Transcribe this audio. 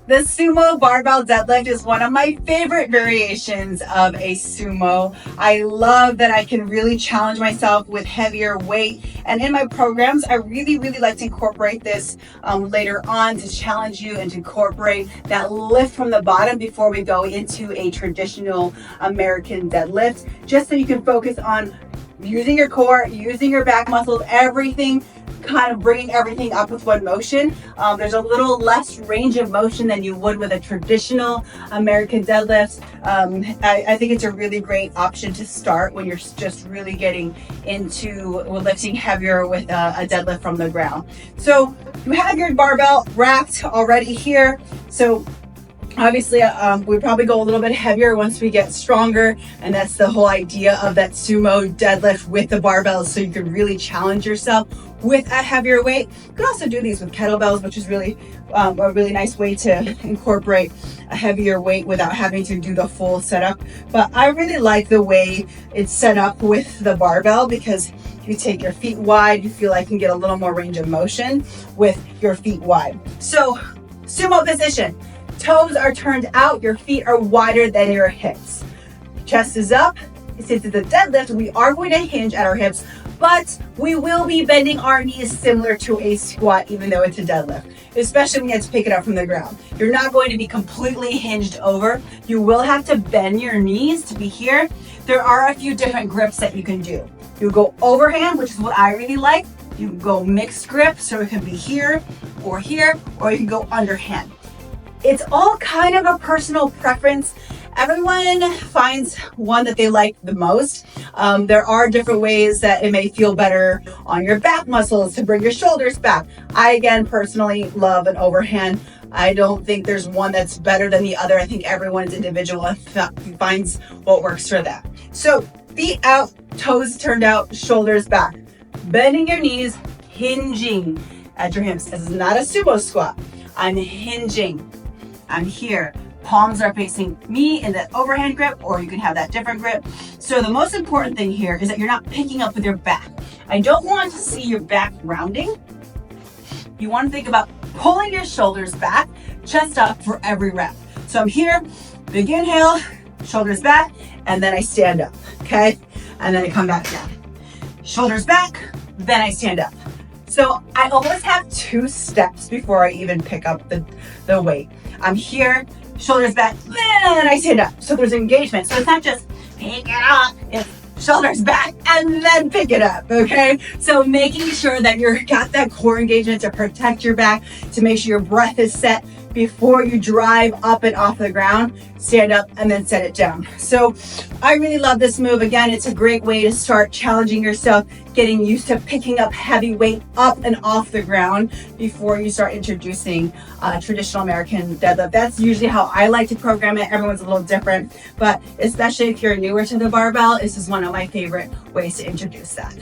The sumo barbell deadlift is one of my favorite variations of a sumo. I love that I can really challenge myself with heavier weight. And in my programs, I really like to incorporate this later on to challenge you and to incorporate that lift from the bottom before we go into a traditional American deadlift, just so you can focus on using your core, using your back muscles, everything, kind of bringing everything up with one motion. There's a little less range of motion than you would with a traditional American deadlift. I think it's a really great option to start when you're just really getting into lifting heavier with a deadlift from the ground. So you have your barbell racked already here. So obviously, we probably go a little bit heavier once we get stronger, and that's the whole idea of that sumo deadlift with the barbells, so you can really challenge yourself with a heavier weight. You can also do these with kettlebells, which is really a really nice way to incorporate a heavier weight without having to do the full setup. But I really like the way it's set up with the barbell, because you take your feet wide, you feel like you can get a little more range of motion with your feet wide. So sumo position. Toes are turned out, your feet are wider than your hips. Chest is up. Since it's a deadlift, we are going to hinge at our hips, but we will be bending our knees similar to a squat, even though it's a deadlift, especially when you have to pick it up from the ground. You're not going to be completely hinged over. You will have to bend your knees to be here. There are a few different grips that you can do. You go overhand, which is what I really like. You can go mixed grip, so it can be here, or you can go underhand. It's all kind of a personal preference. Everyone finds one that they like the most. There are different ways that it may feel better on your back muscles to bring your shoulders back. I, again, personally love an overhand. I don't think there's one that's better than the other. I think everyone's individual and finds what works for them. So feet out, toes turned out, shoulders back. Bending your knees, hinging at your hips. This is not a sumo squat. I'm hinging. I'm here. Palms are facing me in that overhand grip, or you can have that different grip. So the most important thing here is that you're not picking up with your back. I don't want to see your back rounding. You want to think about pulling your shoulders back, chest up for every rep. So I'm here, big inhale, shoulders back, and then I stand up, okay? And then I come back down. Shoulders back, then I stand up. So I always have 2 steps before I even pick up the weight. I'm here, shoulders back, then I stand up. So there's engagement. So it's not just pick it up, it's shoulders back and then pick it up, okay? So making sure that you've got that core engagement to protect your back, to make sure your breath is set before you drive up and off the ground, stand up and then set it down. So I really love this move. Again, it's a great way to start challenging yourself, getting used to picking up heavy weight up and off the ground before you start introducing traditional American deadlift. That's usually how I like to program it. Everyone's a little different, but especially if you're newer to the barbell, this is one of my favorite ways to introduce that.